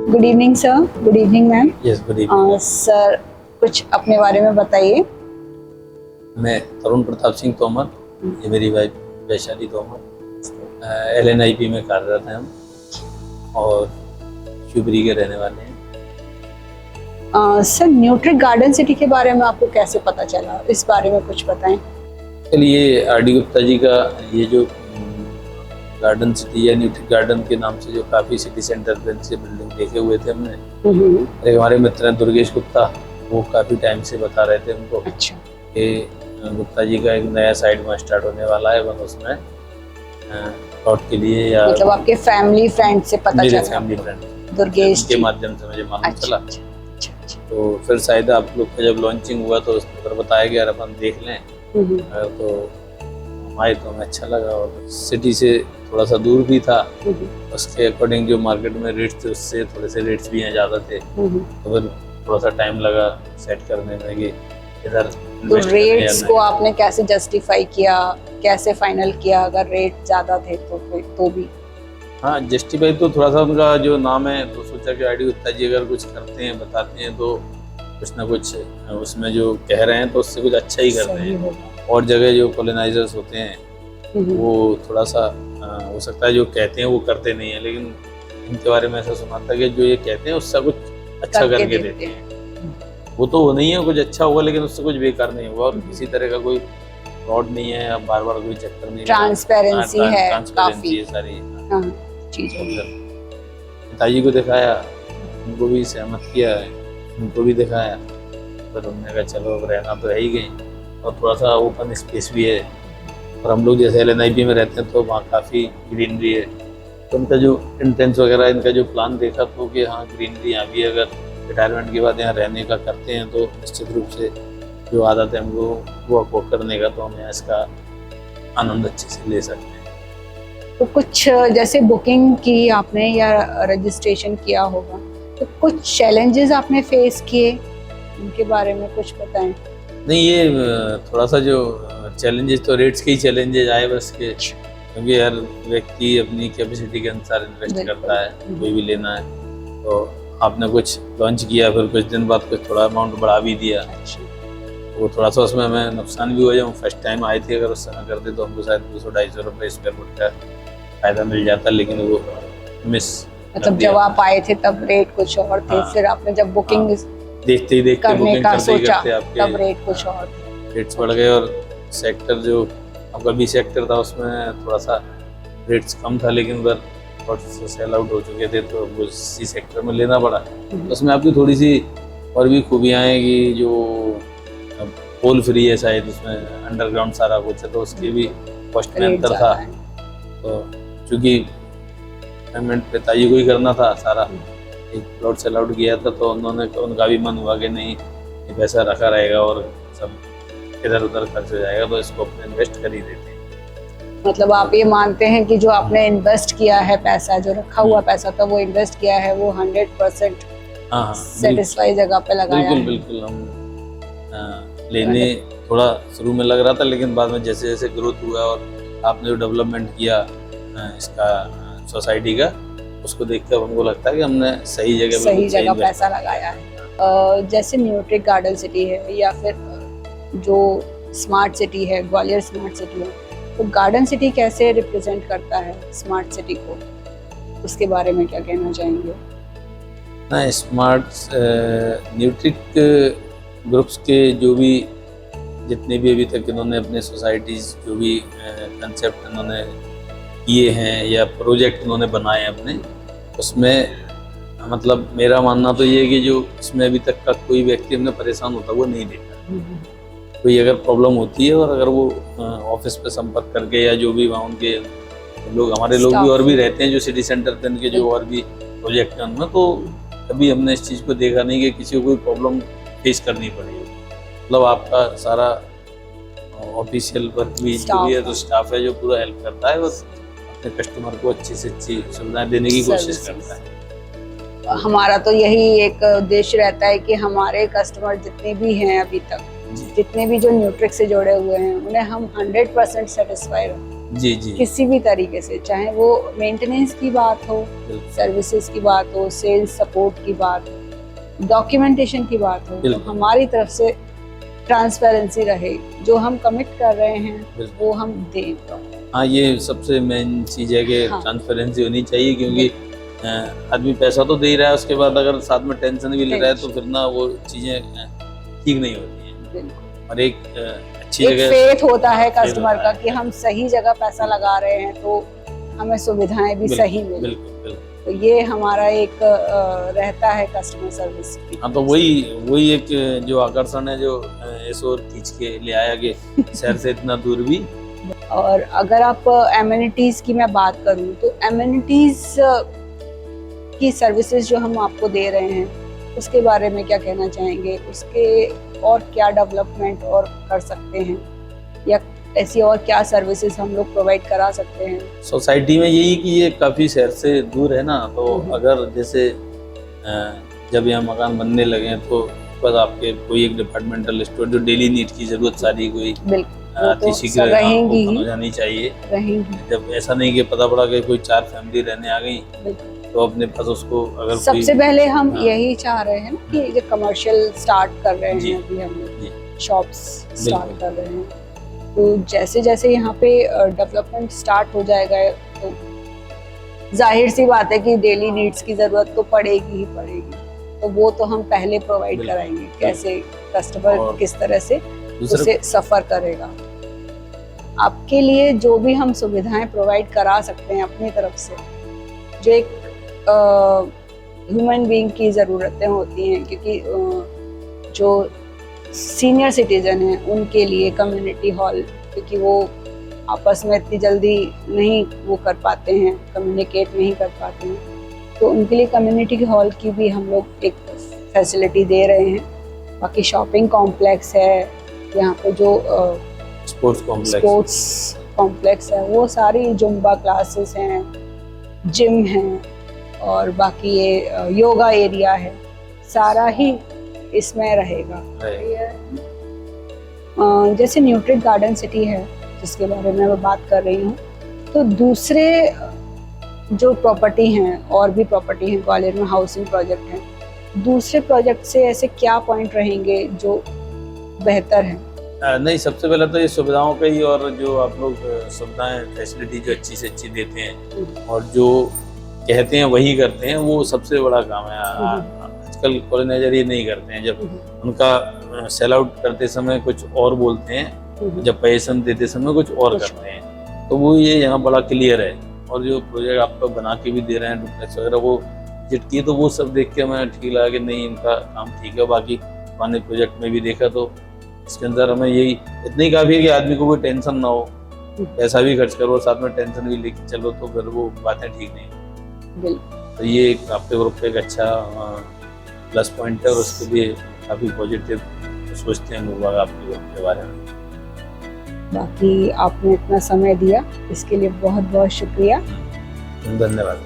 Good evening sir. Good evening ma'am. Yes, good evening. Sir कुछ अपने बारे में बताइए। मैं तरुण प्रताप सिंह तोमर, ये मेरी वाइफ वैशाली तोमर, LNIP में कार्यरत हैं हम और शिवपुरी के रहने वाले हैं। सर न्यूट्रिक गार्डन सिटी के बारे में आपको कैसे पता चला, इस बारे में कुछ बताएं। चलिए, RD गुप्ता जी का ये जो गार्डन सिटी या न्यूट्रिक गार्डन के नाम से जो काफ़ी सिटी सेंटर से बिल्डिंग देखे हुए थे हमने। एक हमारे मित्र हैं दुर्गेश गुप्ता, वो काफ़ी टाइम से बता रहे थे हमको। अच्छा। कि गुप्ता जी का एक नया साइड वहाँ स्टार्ट होने वाला है, बस उसमें प्लॉट के लिए या मतलब आपके फैमिली फ्रेंड से पता चला? फैमिली फ्रेंड दुर्गेश के माध्यम से मुझे मालूम चला। अच्छा। तो फिर शायद आप लोग का जब लॉन्चिंग हुआ तो उसमें फिर बताया कि यार अपन देख लें। तो हमारे तो हमें अच्छा लगा और सिटी से थोड़ा सा दूर भी था, उसके अकॉर्डिंग जो मार्केट में रेट्स थे उससे थोड़े से रेट्स भी यहाँ ज़्यादा थे। तो फिर थोड़ा सा टाइम लगा सेट करने में कि इधर तो रेट्स को आपने कैसे जस्टिफाई किया, कैसे फाइनल किया? अगर रेट ज़्यादा थे तो भी हाँ, जस्टिफाई तो थोड़ा सा उनका जो नाम है तो सोचा कि RD गुप्ता जी अगर कुछ करते हैं बताते हैं तो कुछ ना कुछ उसमें जो कह रहे हैं तो उससे कुछ अच्छा ही करते हैं। और जगह जो कॉलोनाइजर्स होते हैं वो थोड़ा सा हो सकता है जो कहते हैं वो करते नहीं है, लेकिन इनके बारे में ऐसा सुना था कि जो ये कहते हैं उससे कुछ अच्छा करके देते हैं। वो तो वो नहीं है कुछ अच्छा होगा, लेकिन उससे कुछ बेकार नहीं होगा और किसी तरह का कोई फ्रॉड नहीं है, बार बार कोई चक्कर नहीं, ट्रांसपेरेंसी है काफी सारी चीजें। पिताजी को दिखाया, उनको भी सहमत किया, उनको भी दिखाया, पर उन्होंने कहा चलो अब रहना तो है ही गई और थोड़ा सा ओपन स्पेस भी है और हम लोग जैसे LNIP में रहते हैं तो वहाँ काफ़ी ग्रीनरी है। तो उनका जो इंटेंस वगैरह इनका जो प्लान देखा तो कि हाँ ग्रीनरी यहाँ भी अगर रिटायरमेंट के बाद यहाँ रहने का करते हैं तो निश्चित रूप से जो आदत है हमको वो अफोर्ड करने का, तो हम यहाँ इसका आनंद अच्छे से ले सकते हैं। तो कुछ जैसे बुकिंग की आपने या रजिस्ट्रेशन किया होगा तो कुछ चैलेंजेस आपने फेस किए, उनके बारे में कुछ बताएं। नहीं, ये थोड़ा सा जो चैलेंजेस तो रेट्स के ही चैलेंजेस आए बस के, क्योंकि हर व्यक्ति अपनी कैपेसिटी के अनुसार इन्वेस्ट करता है, कोई भी लेना है तो आपने कुछ लॉन्च किया फिर कुछ दिन बाद कुछ थोड़ा अमाउंट बढ़ा भी दिया, तो थोड़ा सा उसमें हमें नुकसान भी हुआ। जब हम फर्स्ट टाइम आए थे अगर उस समय करते तो हमको शायद 200-250 रुपये स्क्वायर फुट का फायदा मिल जाता, लेकिन वो मिस मतलब जब आप आए थे तब रेट कुछ और थे। फिर आपने जब बुकिंग देखते ही करने का सोचा तब रेट कुछ और थे, रेट्स बढ़ गए। और सेक्टर जो आपका B सेक्टर था उसमें थोड़ा सा रेट्स कम था, लेकिन उधर बहुत से सेल आउट हो चुके थे तो वो C सेक्टर में लेना पड़ा। उसमें आपकी थोड़ी सी और भी खूबियाँ हैं कि जो पोल फ्री है शायद, उसमें अंडरग्राउंड सारा कुछ है तो उसके भी कॉस्ट में अंतर था। तो चूँकि पेमेंट पिताजी को ही करना था सारा, एक प्लॉट सेल आउट किया था तो उनका भी मन हुआ कि नहीं ये पैसा रखा रहेगा और सब इधर उधर खर्च हो जाएगा तो इसको अपने इन्वेस्ट कर ही देते हैं। मतलब आप ये मानते हैं कि जो आपने इन्वेस्ट किया है पैसा, जो रखा हुआ पैसा था वो इन्वेस्ट किया है वो 100% सेटिस्फाई जगह पे लगाया है। बिल्कुल हम लेने थोड़ा शुरू में लग रहा था, लेकिन बाद में जैसे जैसे ग्रोथ हुआ और आपने जो डेवलपमेंट किया इसका सोसाइटी का, उसको देखकर हमको लगता है कि हमने सही जगह पैसा लगाया है। जैसे न्यूट्रिक गार्डन सिटी है या फिर जो स्मार्ट सिटी है, ग्वालियर स्मार्ट सिटी है, तो गार्डन सिटी कैसे रिप्रेजेंट करता है स्मार्ट सिटी को, उसके बारे में क्या कहना चाहेंगे? ना, स्मार्ट न्यूट्रिक ग्रुप्स के जो भी जितने भी अभी तक इन्होंने अपने सोसाइटीज़ जो भी कंसेप्ट इन्होंने किए हैं या प्रोजेक्ट इन्होंने बनाए हैं अपने, उसमें मतलब मेरा मानना तो ये है कि जो इसमें अभी तक का कोई व्यक्ति हमने परेशान होता वो नहीं देखा। कोई अगर प्रॉब्लम होती है और अगर वो ऑफिस पे संपर्क करके या जो भी वहाँ उनके लोग, हमारे लोग भी और भी रहते हैं जो सिटी सेंटर पे इनके जो और भी प्रोजेक्ट हैं उनमें, तो कभी हमने इस चीज़ को देखा नहीं कि किसी को कोई प्रॉब्लम फेस करनी पड़ेगी। मतलब आपका सारा ऑफिशियल वर्क भी जो भी है तो स्टाफ है जो पूरा हेल्प करता है, बस अपने कस्टमर को अच्छी से अच्छी सुविधाएं देने की कोशिश करता है। हमारा तो यही एक उद्देश्य रहता है कि हमारे कस्टमर जितने भी हैं अभी तक, जितने भी जो न्यूट्रिक से जुड़े हुए हैं, उन्हें हम 100% सेटिस्फाई रखें। जी जी किसी भी तरीके से, चाहे वो मेंटेनेंस की बात हो, बिल्कुल सर्विसेज की बात हो, सेल्स सपोर्ट की बात हो, डॉक्यूमेंटेशन की बात हो, तो बिल्कुल। हमारी तरफ से ट्रांसपेरेंसी रहे, जो हम कमिट कर रहे हैं बिल्कुल। वो हम दें। तो हाँ, ये सबसे मेन चीज़ है कि हाँ। ट्रांसपेरेंसी होनी चाहिए, क्योंकि आदमी पैसा तो दे ही रहा है, उसके बाद अगर साथ में टेंशन भी ले रहा है तो फिर ना वो चीज़ें ठीक नहीं होती हैं। बिल्कुल, और एक अच्छी एक जगह फेथ होता है फेथ कस्टमर होता का है। कि हम सही जगह पैसा लगा रहे हैं तो हमें सुविधाएं भी सही मिले। बिल्कुल बिल्कुल। तो ये हमारा एक रहता है कस्टमर सर्विस की। हाँ, तो वही एक जो आकर्षण है, जो इस ओर खींच के ले आया कि शहर से इतना दूर भी। और अगर आप एमिनिटीज की मैं बात करूं तो एमिनिटीज की सर्विसेज जो हम आपको दे रहे हैं उसके बारे में क्या कहना चाहेंगे, उसके और क्या डेवलपमेंट और कर सकते हैं, या ऐसी और क्या सर्विसेज हम लोग प्रोवाइड करा सकते हैं? सोसाइटी में यही कि ये काफ़ी शहर से दूर है ना, तो अगर जैसे जब यहाँ मकान बनने लगे हैं तो बस आपके कोई एक डिपार्टमेंटल स्टोर जो डेली नीड की जरूरत सारी कोई बिल्कुल शीघ्र रहेंगी ओपन हो ही, जानी चाहिए। रहेंगी। जब ऐसा नहीं कि पता पड़ा कि कोई 4 फैमिली रहने आ गई बिल्कुल। तो अपने पास उसको अगर सबसे कोई पहले हम हाँ। यही चाह रहे हैं ना कि जो कमर्शियल स्टार्ट कर रहे जी, हैं अभी हम जी। लोग शॉप्स स्टार्ट बिल्कुल। कर रहे हैं, तो जैसे जैसे यहाँ पे डेवलपमेंट स्टार्ट हो जाएगा तो जाहिर सी बात है कि डेली नीड्स की जरूरत तो पड़ेगी ही पड़ेगी, तो वो तो हम पहले प्रोवाइड बिल्कुल। कराएंगे, कैसे कस्टमर और किस तरह से दूसरा उसे सफर करेगा। आपके लिए जो भी हम सुविधाएं प्रोवाइड करा सकते हैं अपनी तरफ से, जो एक ह्यूमन बीइंग की ज़रूरतें होती हैं, क्योंकि जो सीनियर सिटीजन हैं उनके लिए कम्युनिटी हॉल, क्योंकि वो आपस में इतनी जल्दी नहीं वो कर पाते हैं, कम्युनिकेट नहीं कर पाते हैं, तो उनके लिए कम्युनिटी हॉल की भी हम लोग एक फैसिलिटी दे रहे हैं। बाकी शॉपिंग कॉम्प्लेक्स है यहाँ पे, जो स्पोर्ट्स कॉम्प्लेक्स है, वो सारी जुम्बा क्लासेस हैं, जिम हैं, और बाकी ये योगा एरिया है, सारा ही इसमें रहेगा। जैसे न्यूट्रिक गार्डन सिटी है जिसके बारे में मैं बात कर रही हूँ, तो दूसरे जो प्रॉपर्टी हैं और भी प्रॉपर्टी हैं ग्वालियर में, हाउसिंग प्रोजेक्ट हैं, दूसरे प्रोजेक्ट से ऐसे क्या पॉइंट रहेंगे जो बेहतर हैं? नहीं, सबसे पहले तो ये सुविधाओं का ही, और जो आप लोग सुविधाएं फैसिलिटी जो अच्छी से अच्छी देते हैं और जो कहते हैं वही करते हैं, वो सबसे बड़ा काम है। आजकल कॉलोनाइजर ये नहीं करते हैं, जब उनका सेल आउट करते समय कुछ और बोलते हैं, जब पैसन देते समय कुछ और करते हैं, तो वो ये यहाँ बड़ा क्लियर है। और जो प्रोजेक्ट आपको बना के भी दे रहे हैं डुप्लेक्स वगैरह, वो विजिट किए तो वो सब देख के हमें ठीक लगा कि नहीं, इनका काम ठीक है। बाकी पुराने प्रोजेक्ट में भी देखा तो इसके अंदर हमें यही इतना ही काफ़ी है कि आदमी को कोई टेंशन ना हो, पैसा भी खर्च करो साथ में टेंशन भी लेके चलो, तो फिर वो बातें ठीक नहीं। तो ये एक आपके ग्रुप पे एक अच्छा प्लस पॉइंट है, और उसके लिए काफ़ी पॉजिटिव सोचते हैं लोग आपके ग्रुप के बारे में। बाकी आपने इतना समय दिया इसके लिए बहुत बहुत शुक्रिया। धन्यवाद।